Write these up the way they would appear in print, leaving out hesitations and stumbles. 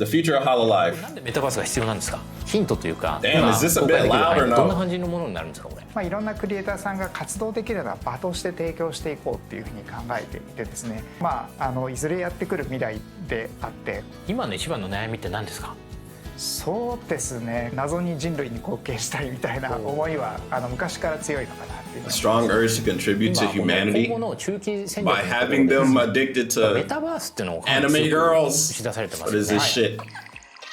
The future of Hololive. なんでメタバースが必要なんですか？ヒントというか、 Damn, is this a bit loud or no? どんな感じのものになるんですかこれ？いろんなクリエイターさんが活動できるような場として提供していこうっていうふうに考えていてですね、いずれやってくる未来であって、今の一番の悩みって何ですか？そうですね、謎に人類に貢献したいみたいな思いは昔から強いのかなっていう。 A strong urge to contribute to 今 humanity 後の中期戦略 by having them addicted メ to タバースっていうのを anime girls. 打ち出されてま What す is ね。 this shit?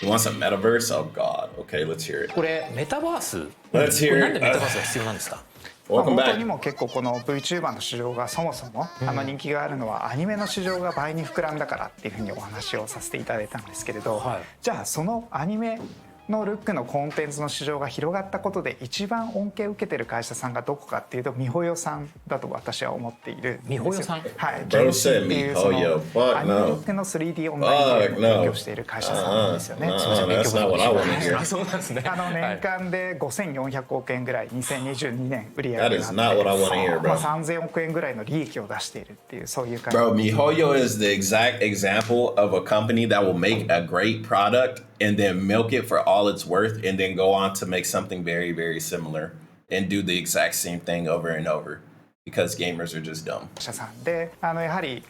You want some metaverse? Oh god. Okay, let's hear it. これメタバース、 Let's hear これなん it. でメタバースが必要なんですか？ Welcome 本当に back. も結構この Vtuber の市場がそもそも人気があるのはアニメの市場が倍に膨らんだからっていうふうにお話をさせていただいたんですけれど、はい、じゃあそのアニメのルックのコンテンツの市場が広がったことで一番恩恵を受けてる会社さんがどこかっていうとミホヨさんだと私は思っているんですよ。ミホヨさん、はい、Bro 原神っていうその said Mihoyo. アニメルックの 3D オンラインゲームを提供している会社さんなんですよね。 That's not what I want to hear. そうなんですね。年間で5400億円ぐらい2022年売り上 That げ is があ not って what I want to hear, bro. 3000億円ぐらいの利益を出しているっていうそういう会社。 Bro, Mihoyo is the exact example of a company that will make a great product and then milk it for all it's worth and then go on to make something very, very similar and do the exact same thing over and over because gamers are just dumb. 社さんでやはり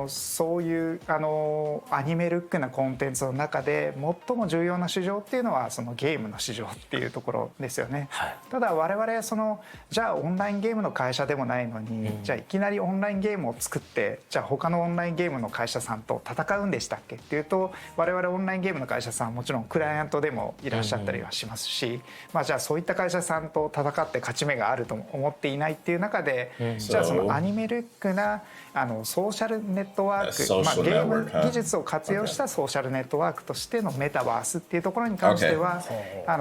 そういうアニメルックなコンテンツの中で最も重要な市場っていうのはそのゲームの市場っていうところですよね、はい、ただ我々じゃあオンラインゲームの会社でもないのに、じゃあいきなりオンラインゲームを作ってじゃあ他のオンラインゲームの会社さんと戦うんでしたっけっていうと、我々オンラインゲームの会社さんはもちろんクライアントでもいらっしゃったりはしますし、じゃあそういった会社さんと戦って勝ち目があると思っていないっていう中で、じゃあそのアニメルックなソーシャルネットワーク、ゲーム技術を活用したソーシャルネットワークとしてのメタバースっていうところに関しては、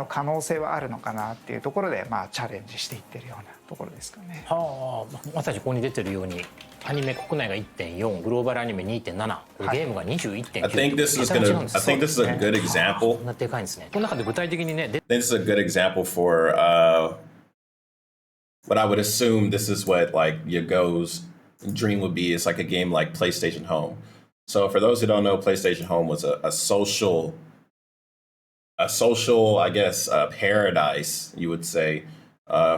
可能性はあるのかなっていうところで、チャレンジしていってるようなところですかね。はあ、まさにここに出てるようにアニメ国内が 1.4 グローバルアニメ 2.7、これゲームが 21.9、I think this is a good example. こんなでかいんですね。この中で具体的にね、 I think this is a good example for what I would assume this is what like Yagoo's dream would be. Is like a game like PlayStation Home. So for those who don't know, PlayStation Home was a social, I guess, paradise, you would say,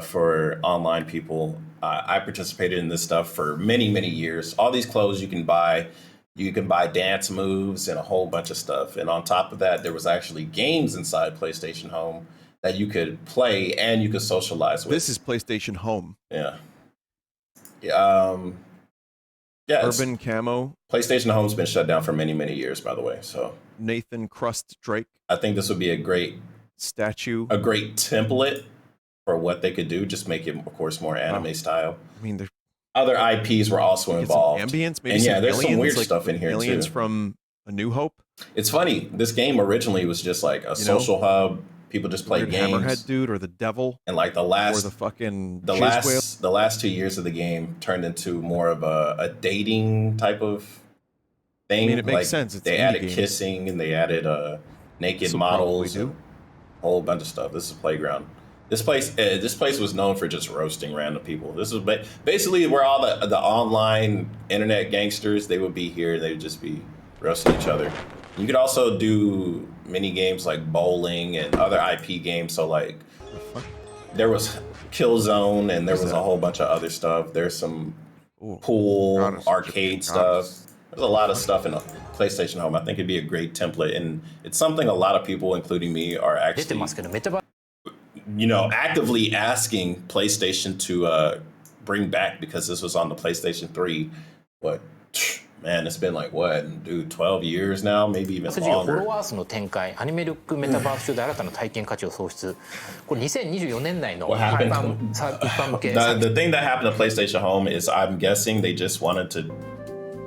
for online people. I participated in this stuff for many, many years. All these clothes you can buy. You can buy dance moves and a whole bunch of stuff. And on top of that, there was actually games inside PlayStation Home that you could play and you could socialize with. This is PlayStation Home. Yeah. Yeah. Urban Camo. PlayStation Home's been shut down for many, many years, by the way. So Nathan Crust Drake. I think this would be a great template for what they could do. Just make it, of course, more anime style. I mean, other IPs were also involved. Ambience, maybe and yeah, there's aliens, some weird like stuff in here aliens too. From A New Hope. It's funny. This game originally was just like a social hub. People just play games. Hammerhead dude or the devil. And like the last 2 years of the game turned into more of a dating type of thing. I mean, it makes sense. They added kissing and they added naked models, and a whole bunch of stuff. This is a playground. This place was known for just roasting random people. This was basically where all the online internet gangsters, they would be here. They would just be roasting each other. You could also do mini games like bowling and other IP games. So like there was Killzone and there was a whole bunch of other stuff. There's some pool, arcade stuff. There's a lot of stuff in a PlayStation Home. I think it'd be a great template, and it's something a lot of people, including me, are actually, actively asking PlayStation to bring back, because this was on the PlayStation 3. Man, it's been like, 12 years now, maybe even longer. フォロワー数の展開、アニメルックメタバース上で新たな体験価値を創出。これ2024年内の一般向け。The thing that happened to PlayStation Home is I'm guessing they just wanted to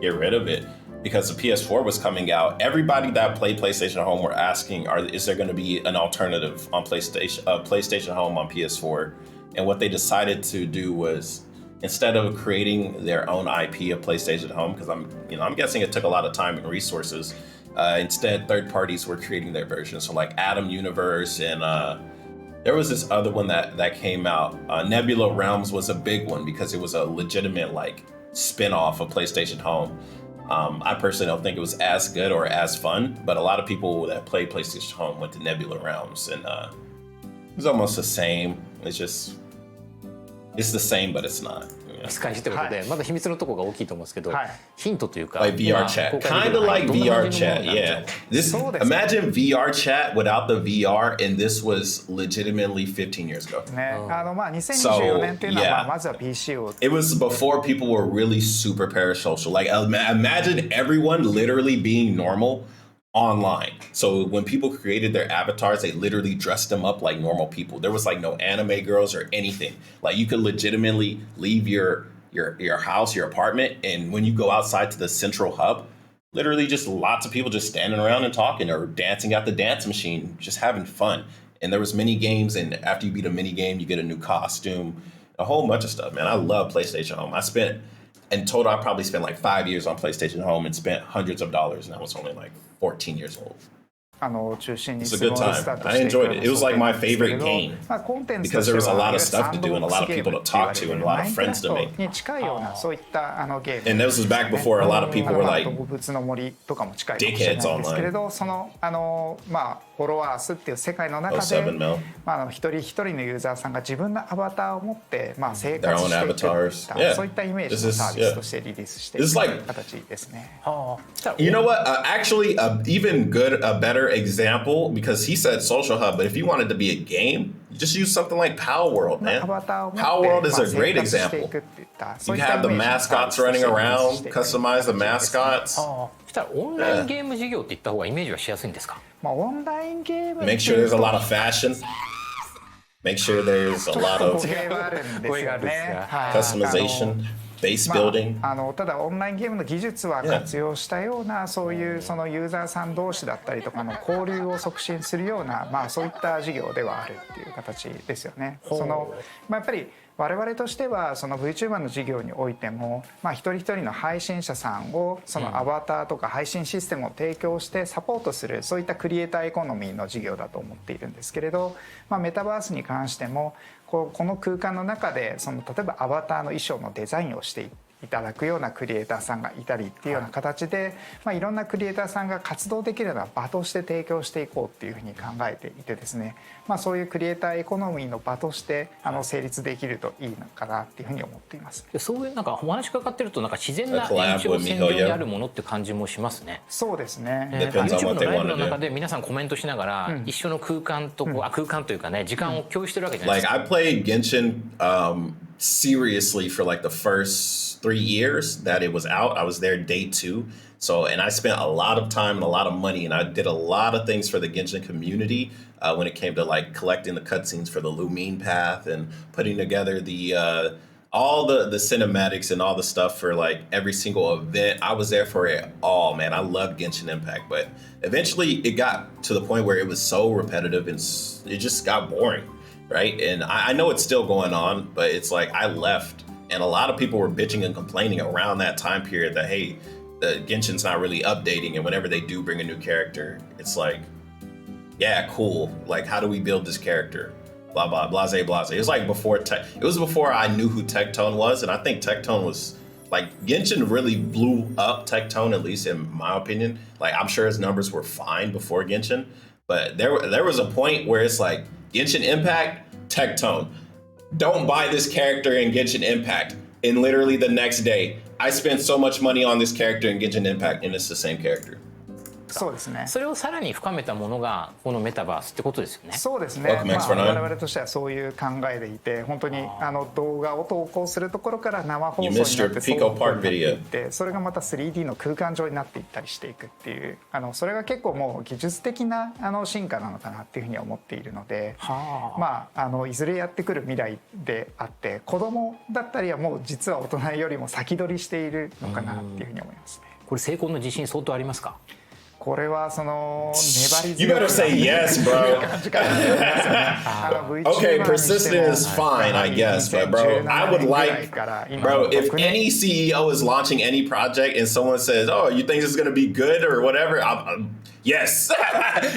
get rid of it because the PS4 was coming out. Everybody that played PlayStation Home were asking, is there going to be an alternative on PlayStation Home on PS4? And what they decided to do was, instead of creating their own IP of PlayStation Home, because I'm guessing it took a lot of time and resources. Instead, third parties were creating their versions. So like Atom Universe, and there was this other one that came out. Nebula Realms was a big one because it was a legitimate like spin-off of PlayStation Home. I personally don't think it was as good or as fun, but a lot of people that played PlayStation Home went to Nebula Realms, and it's almost the same. It's the same, but it's not. 見返しってことで、まだ秘密のところが大きいと思うんですけど、ヒントというか、 like VR chat, kind of like VR chat, yeah. This imagine VR chat without the VR, and this was legitimately 15 years ago. ね、まあ2024年っていうのは、まあまずは PC を。It was before people were really super parasocial. Like imagine everyone literally being normal online. So when people created their avatars, they literally dressed them up like normal people. There was like no anime girls or anything. Like you could legitimately leave your house, your apartment, and when you go outside to the central hub, literally just lots of people just standing around and talking or dancing at the dance machine, just having fun. And there was mini games, and after you beat a mini game, you get a new costume, a whole bunch of stuff, man. I love PlayStation Home. In total, I probably spent like 5 years on PlayStation Home and spent hundreds of dollars, and I was only like 14 years old. It's a good time. I enjoyed it. It was like my favorite game because there was a lot of stuff to do and a lot of people to talk to and a lot of friends to make. And this was back before a lot of people were like dickheads online. フォロワー数っていう世界の中で、一人一人のユーザーさんが自分のアバターを持って、生活していくそういったイメージのサービスとしてリリースしている形ですね。You know what? Actually, even a better example, because he said social hub, but if you wanted to be a game, you just use something like Power World, man. Power World is a great example. You have the mascots running around, customize the mascots. したらオンラインゲーム事業って言った方がイメージはしやすいんですか？オンラインゲーム Make sure there's a lot of fashion. Make sure there's a lot of customization, base building. ただオンラインゲームの技術は活用したようなそういうそのユーザーさん同士だったりとかの交流を促進するようなそういった事業ではあるっていう形ですよね。やっぱり我々としてはその Vtuber の事業においても、一人一人の配信者さんをそのアバターとか配信システムを提供してサポートするそういったクリエイターエコノミーの事業だと思っているんですけれど、メタバースに関してもこの空間の中でその例えばアバターの衣装のデザインをしていただくようなクリエイターさんがいたりっていうような形で、いろんなクリエイターさんが活動できるような場として提供していこうっていうふうに考えていてですね、そういうクリエイターエコノミーの場として成立できるといいのかなっていうふうに思っています。そういうなんかお話伺ってるとなんか自然な延長線上にあるものって感じもしますね。そうですね。YouTube のライブの中で皆さんコメントしながら、一緒の空間と空間というかね時間を共有してるわけじゃないですか。Like I played Genshin seriously for like the first 3 years that it was out. I was there day 2. And I spent a lot of time and a lot of money, and I did a lot of things for the Genshin community when it came to like collecting the cutscenes for the Lumine path and putting together the all the cinematics and all the stuff for like every single event. I was there for it all, man. I loved Genshin Impact, but eventually it got to the point where it was so repetitive and it just got boring. Right. And I know it's still going on, but it's like I left and a lot of people were bitching and complaining around that time period that, hey, the Genshin's not really updating. And whenever they do bring a new character, it's like, yeah, cool. Like, how do we build this character? Blah, blah, blase. It was like before I knew who Tectone was. And I think Tectone was like Genshin really blew up Tectone, at least in my opinion. Like, I'm sure his numbers were fine before Genshin, but there was a point where it's like, Genshin Impact, Tectone. Don't buy this character in Genshin Impact. And literally the next day, I spent so much money on this character in Genshin Impact, and it's the same character. そうですね。それをさらに深めたものがこのメタバースってことですよね。そうですね。我々としてはそういう考えでいて、本当に動画を投稿するところから生放送になっていって、それがまた 3D の空間上になっていったりしていくっていう、それが結構もう技術的な進化なのかなっていうふうには思っているので、いずれやってくる未来であって、子供だったりはもう実は大人よりも先取りしているのかなっていうふうに思いますね。これ成功の自信相当ありますか？これはその粘り You 強く better say yes, bro. 感じかなと思いますよね。Okay, VTuber にしても persistent is fine, I guess, but bro, I would 2017年ぐらい like, から今 bro, の if 6年 any CEO is launching any project and someone says, "Oh, you think this is gonna be good or whatever," yes,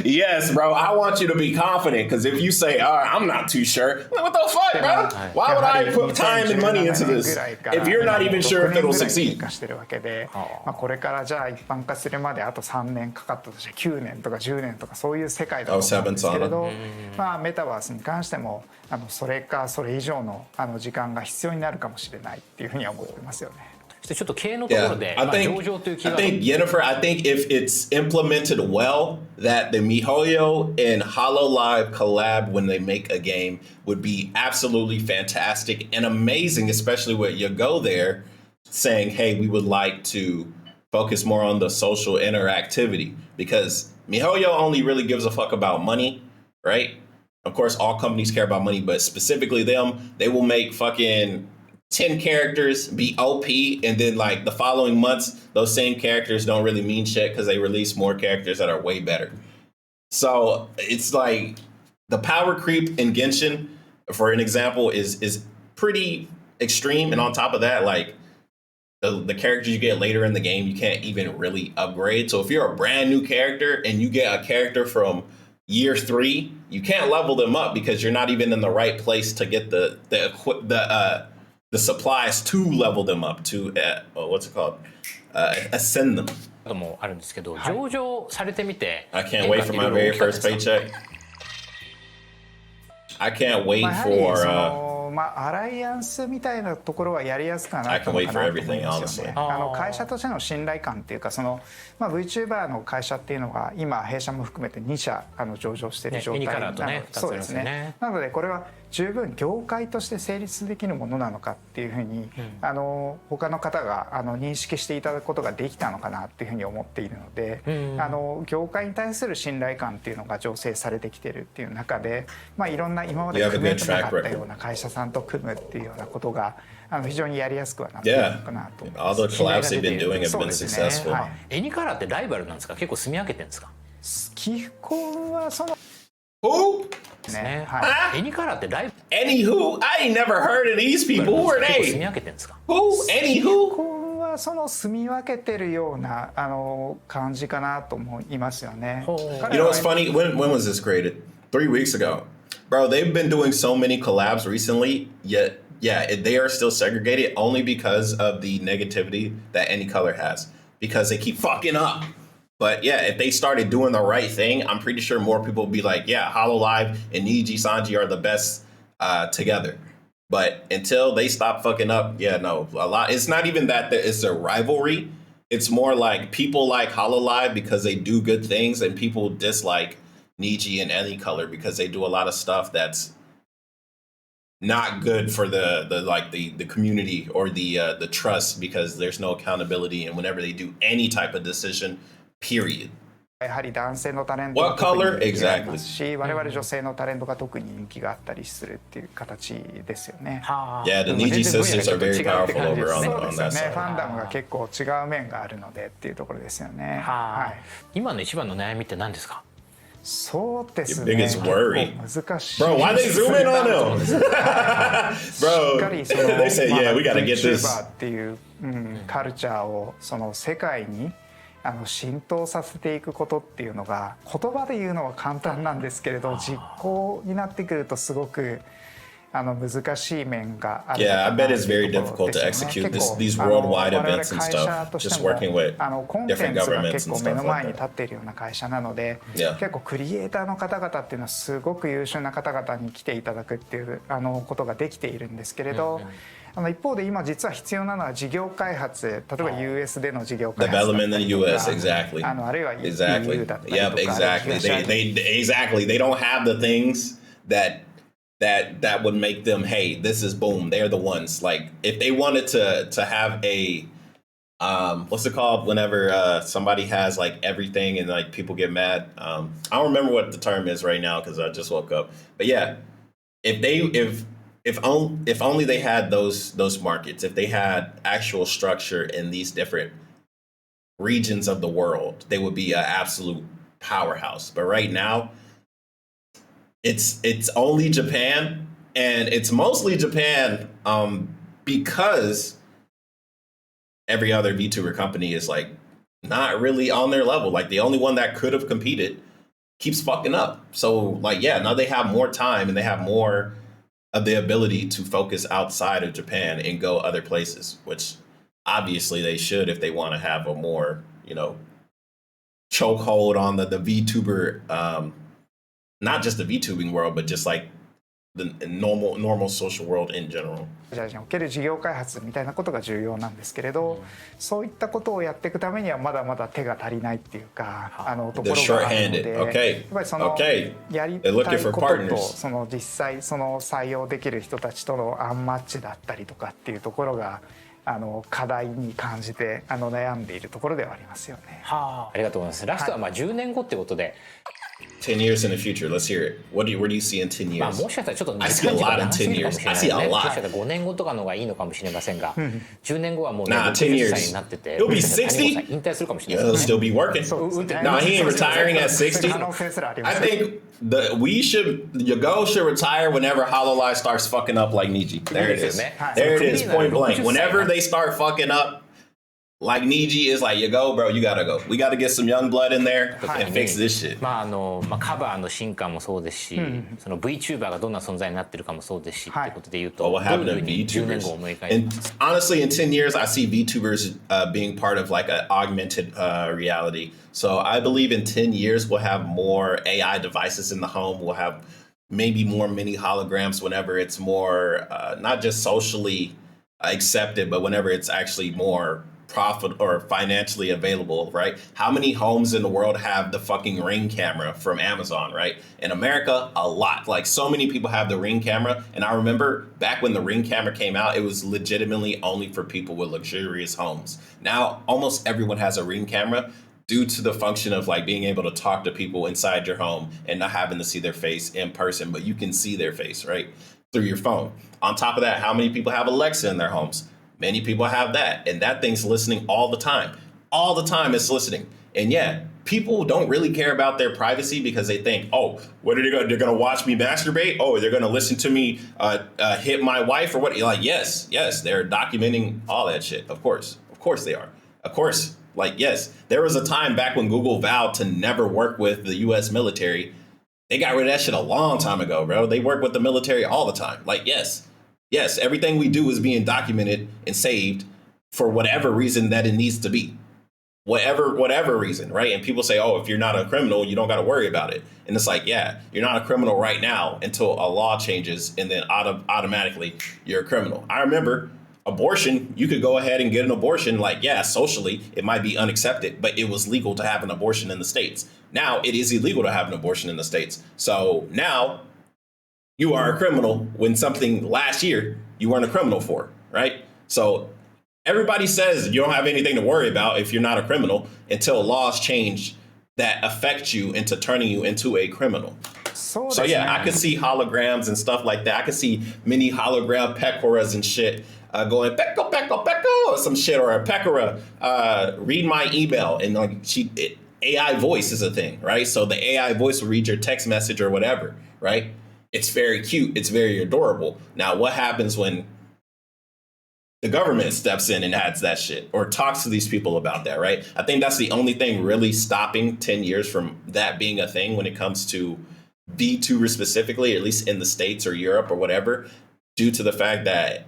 yes, bro. I want you to be confident because if you say, "Oh, I'm not too sure," what the fuck, bro? Why would I put time and money into this if you're not even sure if it'll succeed? してるわけで、これからじゃあ一般化するまであと3年かかったとして9年とか10年とかそういう世界だと思うんですけれど、メタバースに関してもそれかそれ以上の時間が必要になるかもしれないっていうふうには思ってますよね。ちょっと経営のところで、I think Jennifer, I think if it's implemented well, that the MiHoYo and Hololive collab when they make a game would be absolutely fantastic and amazing, especially with Yagoo there saying, "Hey, we would like to focus more on the social interactivity," because MiHoYo only really gives a fuck about money, right? Of course, all companies care about money, but specifically them, they will make fucking 10 characters be OP, and then like the following months, those same characters don't really mean shit because they release more characters that are way better. So it's like the power creep in Genshin, for an example, is pretty extreme. And on top of that, like the characters you get later in the game, you can't even really upgrade. So if you're a brand new character and you get a character from year 3, you can't level them up because you're not even in the right place to get the supplies to level them up to what's it called? Ascend them. もあるんですけど、上場されてみて I can't wait for my very first paycheck. I can't wait for アライアンスみたいなところはやりやすくはなったのかなと思いますよね。会社としての信頼感っていうか、VTuber の会社っていうのが今弊社も含めて2社上場している状態なので、そうですね。なのでこれは十分業界として成立できるものなのかっていうふうに、他の方が認識していただくことができたのかなっていうふうに思っているので、業界に対する信頼感っていうのが醸成されてきてるっていう中で、いろんな今まで組めてなかったような会社さんと組むっていうようなことが非常にやりやすくはなっているのかなと思います。All the collabs they've been doing have been successful. エニカラーってライバルなんですか？結構住み分けてるんですか？基本はその Who? ね、エニカラーってライバル Anywho, I ain't never heard of these people. Who are 結構住 they? み分けてるんですか？ Who? 基 Anywho? 本はその住み分けてるような感じかなと思いますよね。 You know what's funny? When was this created? 3 weeks ago. Bro, they've been doing so many collabs recently, yet they are still segregated only because of the negativity that Any Color has, because they keep fucking up. But yeah, if they started doing the right thing, I'm pretty sure more people would be like, yeah, Hololive and Niji Sanji are the best together. But until they stop fucking up, yeah, no, a lot. It's not even that it's a rivalry. It's more like people like Hololive because they do good things, and people dislike Niji and Any Color because they do a lot of stuff that's not good for the community or the trust, because there's no accountability, and whenever they do any type of decision, period. やはり男性のタレントが What 特に color? 人気があります Exactly. し、我々女性のタレントが特に人気があったりするっていう形ですよね。Yeah, the Niji sisters are very powerful over そう on ですよ that ね。 side. ファンダムが結構違う面があるのでっていうところですよね。はい。今の一番の悩みって何ですか？そうです Your ね。 biggest worry. 難しい。 Bro, why they zoom in on them? しっ Bro, かりその they said, yeah, we gotta get this. VTuber っていう、カルチャーをその世界に浸透させていくことっていうのが、言葉で言うのは簡単なんですけれど、実行になってくるとすごく難しい面がある。Yeah, I bet it's very difficult to execute these worldwide events and stuff. Just working with コンテ different ンツが governments 結 and 構目 stuff の前に like 立 that. っているような会社なので、 Yeah. 結構クリエイターの方々っていうのはすごく優秀な方々に来ていただくっていうことができているんですけれど、一方で今実は必要なのは事業開発、例えば US での事業開発だった Development in り the と US, か、 exactly. あるいは Exactly. EU だったりとか、 Yep, exactly. Exactly. They don't have the things that would make them, hey, this is boom. They're the ones. Like if they wanted to have a what's it called whenever somebody has like everything and like people get mad. I don't remember what the term is right now because I just woke up. But yeah, if only they had those markets, if they had actual structure in these different regions of the world, they would be an absolute powerhouse. But right now, it's only Japan, and it's mostly Japan because every other VTuber company is like not really on their level. Like the only one that could have competed keeps fucking up. So like, yeah, now they have more time and they have more of the ability to focus outside of Japan and go other places, which obviously they should if they want to have a more, you know, chokehold on the VTuber, not just the VTubing world, but just like the normal social world in general. における事業開発みたいなことが重要なんですけれど、そういったことをやっていくためにはまだまだ手が足りないっていうか、ところがあるので、やっぱりそのやりたいこととその実際その採用できる人たちとのアンマッチだったりとかっていうところが課題に感じて悩んでいるところではありますよね。ありがとうございます。ラストはまあ10年後ってことで。10 years in the future, let's hear it. Where do you see in 10 years? まあもしかしたらちょっとI see a lot in 10 years. I see a lot. もしかしたら5年後とかのがいいのかもしれませんが、10年後はもう10 60歳になってて、He'll be 60? 引退するかもしれない。He'll still be working. No, he ain't retiring at 60. I think Yagoo should retire whenever Hololive starts fucking up like Niji. There it is. There it is, point blank. Whenever they start fucking up, like Niji is like, Yagoo, bro, you gotta go. We gotta get some young blood in there and fix this shit. まあカバーの進化もそうですし、その Vtuber がどんな存在になってるかもそうですし、ってことで言うと、what happened to VTubers? And honestly, in 10 years, I see VTubers being part of like an augmented reality. So I believe in 10 years, we'll have more AI devices in the home. We'll have maybe more mini holograms whenever it's more not just socially accepted, but whenever it's actually more profit or financially available, right? How many homes in the world have the fucking Ring camera from Amazon, right? In America, a lot. Like so many people have the Ring camera. And I remember back when the Ring camera came out, it was legitimately only for people with luxurious homes. Now, almost everyone has a Ring camera due to the function of like being able to talk to people inside your home and not having to see their face in person, but you can see their face, right? Through your phone. On top of that, how many people have Alexa in their homes? Many people have that, and that thing's listening all the time. All the time it's listening. And yeah, people don't really care about their privacy because they think, oh, what are they going to do? They're going to watch me masturbate? Oh, they're going to listen to me hit my wife or what? You're like, yes, they're documenting all that shit. Of course they are. Of course, like, yes, there was a time back when Google vowed to never work with the US military. They got rid of that shit a long time ago, bro. They work with the military all the time. Like, yes, everything we do is being documented and saved for whatever reason that it needs to be. Whatever reason, right? And people say, oh, if you're not a criminal, you don't got to worry about it. And it's like, yeah, you're not a criminal right now until a law changes and then automatically you're a criminal. I remember abortion, you could go ahead and get an abortion. Like, yeah, socially, it might be unaccepted, but it was legal to have an abortion in the States. Now it is illegal to have an abortion in the States. So now you are a criminal when something last year you weren't a criminal for, right? So everybody says you don't have anything to worry about if you're not a criminal until laws change that affect you into turning you into a criminal. So yeah, I could see holograms and stuff like that. I could see mini hologram pecoras and shit going peko peko peko or some shit, or a pecora read my email, and like AI voice is a thing, right? So the AI voice will read your text message or whatever, right? It's very cute. It's very adorable. Now, what happens when the government steps in and adds that shit or talks to these people about that, right? I think that's the only thing really stopping 10 years from that being a thing when it comes to VTuber specifically, at least in the States or Europe or whatever, due to the fact that,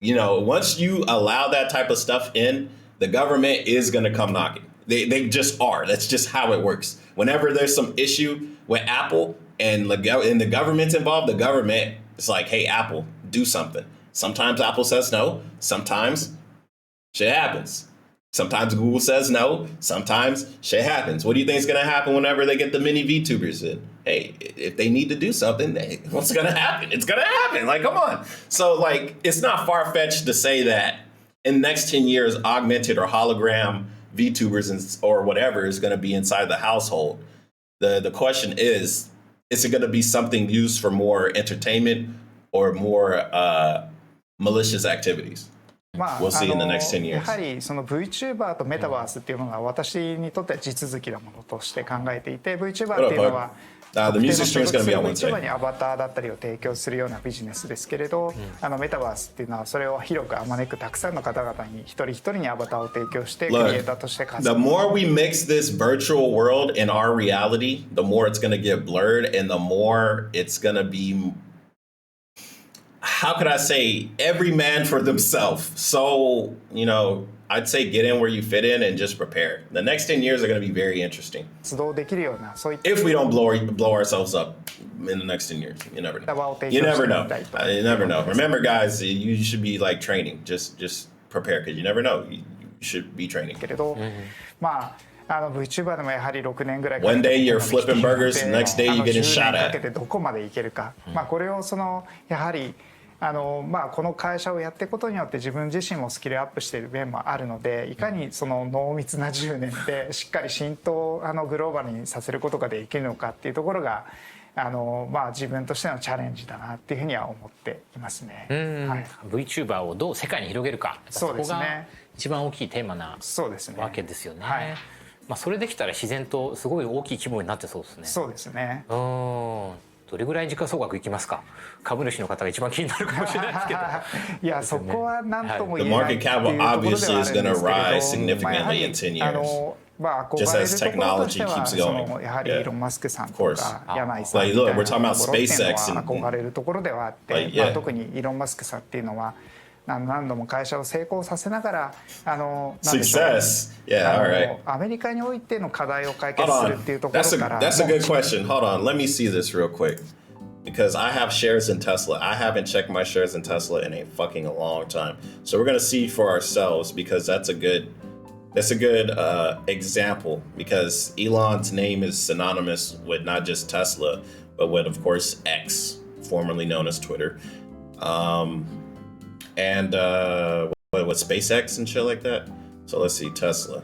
you know, once you allow that type of stuff in, the government is going to come knocking. They just are. That's just how it works. Whenever there's some issue with Apple and the government's involved, the government is like, hey, Apple, do something. Sometimes Apple says no. Sometimes shit happens. Sometimes Google says no. Sometimes shit happens. What do you think is going to happen whenever they get the mini VTubers in? Hey, if they need to do something, what's going to happen? It's going to happen. Like, come on. So, like, it's not far-fetched to say that in the next 10 years, augmented or hologram VTubers or whatever is going to be inside the household. The question is it going to be something used for more entertainment or more malicious activities? まあ、We'll see in the next 10 years. やはりその Vtuber とメタバースっていうのが私にとっては地続きなものとして考えていて Vtuber っていうのは The music stream is going to be on Wednesday. VTuber にアバターだったりを提供するようなビジネスですけれど、メタバースっていうのはそれを広くあまねくたくさんの方々に一人一人にアバターを提供してクリエイターとして活動。The more we mix this virtual world in our reality, the more it's going to get blurred, and the more it's going to be, how could I say, every man for themselves. So, you know, I'd say get in where you fit in and just prepare. The next 10 years are going to be very interesting. 活動できるようなそういった If we don't blow ourselves up in the next 10 years, you never know. You never know. You never know. Remember, guys, you should be like training. Just prepare because you never know. You should be training. けれど、まあVTuber でもやはり6年ぐらい One day you're flipping burgers, the next day you're getting shot 10年かけ at. てどこまでいけるか、まあこれをそのやはりまあこの会社をやっていくことによって自分自身もスキルアップしている面もあるのでいかにその濃密な10年でしっかり浸透をグローバルにさせることができるのかっていうところがまあ自分としてのチャレンジだなっていうふうには思っていますね。はい、VTuber をどう世界に広げるか、そうですね、そこが一番大きいテーマなわけですよね。はい、まあそれできたら自然とすごい大きい規模になってそうですね。そうですね。どれぐらい時価総額いきますか。株主の方が一番気になるかもしれないですけど。いやそこは何とも言え The ないっていう market ところでは cap あるんですけ obviously れ is ど going to も、やは rise り significantly in 10 years. まあ憧れ Just る as ところとして technology は keeps そ going. のやはりイーロン・マスクさんと Of か course. 柳井さん Like, みた look, いな we're と talking ころ about っていうの SpaceX は and 憧れるところではあって、 Like, まあ yeah. 特にイーロン・マスクさんっていうのは何度も会社を成功させながらなんでしょう Success. Yeah, all right. アメリカにおいての課題を解決 Hold する on. っていうところ That's から a good question. Hold on. Let me see this real quick. Because I have shares in Tesla. I haven't checked my shares in Tesla in a fucking long time. So we're gonna see for ourselves because that's a good example because Elon's name is synonymous with not just Tesla, but with of course X, formerly known as Twitter. And what SpaceX and shit like that. So let's see, Tesla.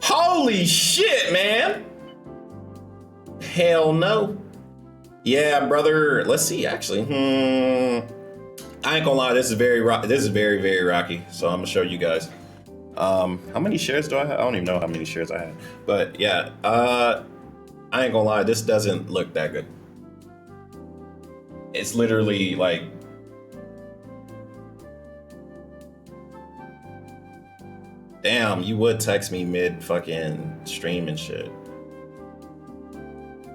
Holy shit, man! Hell no. Yeah, brother. Let's see. Actually, I ain't gonna lie. This is very very rocky. So I'm gonna show you guys. How many shares do I have? I don't even know how many shares I had. But yeah, I ain't gonna lie. This doesn't look that good. It's literally like. Damn, you would text me mid fucking stream and shit.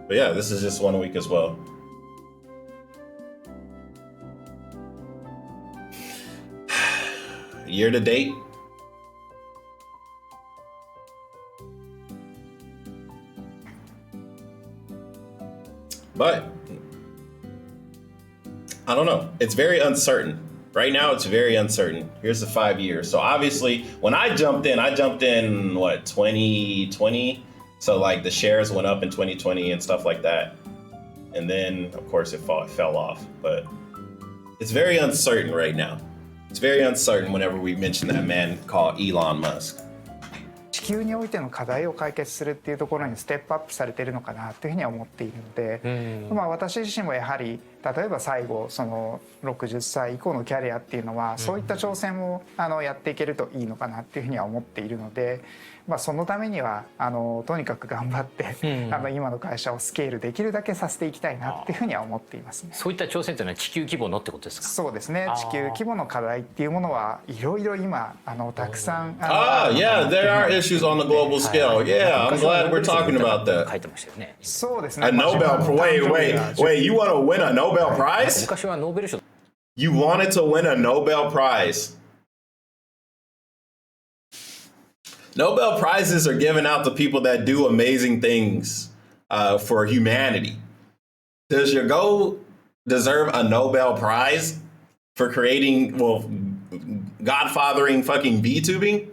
But yeah, this is just 1 week as well. Year to date. But I don't know. It's very uncertain. Right now, it's very uncertain. Here's the 5 years. So obviously, when I jumped in, what, 2020? So like the shares went up in 2020 and stuff like that. And then, of course, it fell off. But it's very uncertain right now. It's very uncertain whenever we mention that man called Elon Musk. 地球においての課題を解決するっていうところにステップアップされているのかなというふうには思っているので、まあ私自身もやはり例えば最後その60歳以降のキャリアっていうのはそういった挑戦をやっていけるといいのかなっていうふうには思っているので、まあそのためにはとにかく頑張って今の会社をスケールできるだけさせていきたいなっていうふうには思っていますね。そういった挑戦というのは地球規模のってことですか。そうですね。地球規模の課題っていうものはいろいろ今たくさんyeah, there are issues on the global scale. Yeah, I'm glad we're talking about that. 書いてましたよね。そうですね。A Nobel, wait, you want to win a Nobel Prize? 昔はノーベル賞。You wanted to win a Nobel Prize. Nobel Prizes are given out to people that do amazing things for humanity. Does your goal deserve a Nobel Prize for creating, godfathering fucking VTubing?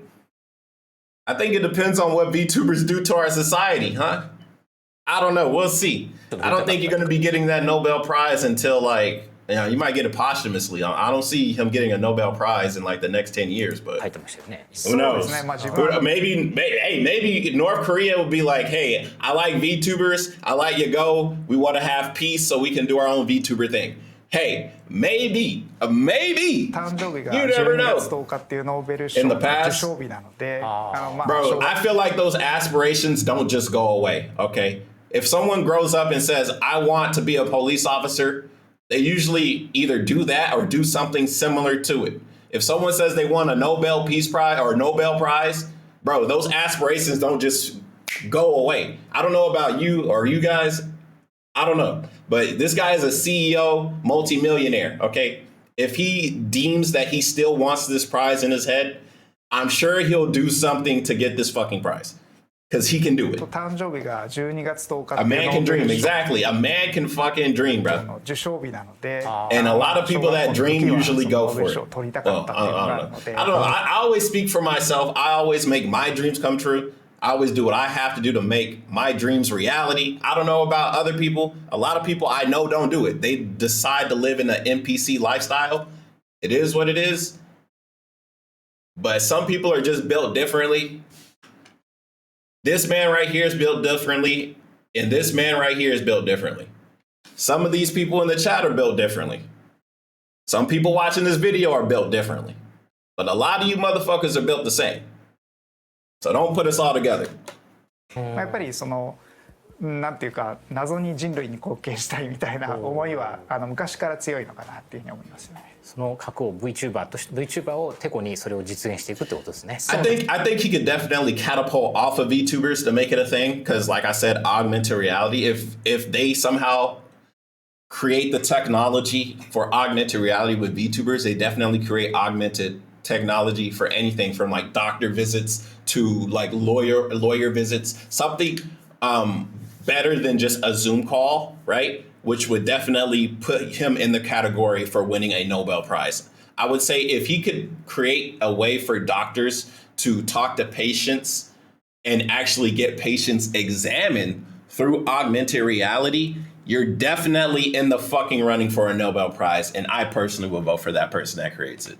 I think it depends on what VTubers do to our society, huh? I don't know. We'll see. I don't think you're going to be getting that Nobel Prize until like You might get it posthumously. I don't see him getting a Nobel Prize in like the next 10 years, but 書いてましたよね。 who knows? Maybe North Korea would be like, hey, I like VTubers, I like Yagoo, we want to have peace so we can do our own VTuber thing. Hey, maybe. 誕生日が You never 12 know. 月10日っていうノーベル賞 In の the past? 受賞日なので、Bro, I feel like those aspirations don't just go away, okay? If someone grows up and says, I want to be a police officer, they usually either do that or do something similar to it. If someone says they want a Nobel Peace Prize or a Nobel Prize, bro, those aspirations don't just go away. I don't know about you or you guys. I don't know. But this guy is a CEO, multimillionaire, okay? If he deems that he still wants this prize in his head, I'm sure he'll do something to get this fucking prize. Because he can do it. 誕生日が12月10日 A man can dream, exactly. A man can fucking dream, bro. の受賞日なので、 And a lot of people that dream usually go ノーベ for ル it. 賞を取りたかったっていうのがあるので、 I don't know. I always speak for myself. I always make my dreams come true. I always do what I have to do to make my dreams reality. I don't know about other people. A lot of people I know don't do it. They decide to live in an NPC lifestyle. It is what it is. But some people are just built differently. This man right here is built differently, and this man right here is built differently. Some of these people in the chat are built differently. Some people watching this video are built differently. But a lot of you motherfuckers are built the same. So don't put us all together. やっぱりそのなんていうか謎に人類に貢献したいみたいな思いは昔から強いのかなっていうふうに思いますよね。その核を VTuber をてこにそれを実現していくってことですね。I think he could definitely catapult off of VTubers to make it a thing. Because like I said, augmented reality, if they somehow create the technology for augmented reality with VTubers, they definitely create augmented technology for anything from like doctor visits to like lawyer visits, something better than just a Zoom call, right? Which would definitely put him in the category for winning a Nobel Prize. I would say if he could create a way for doctors to talk to patients and actually get patients examined through augmented reality, you're definitely in the fucking running for a Nobel Prize. And I personally will vote for that person that creates it.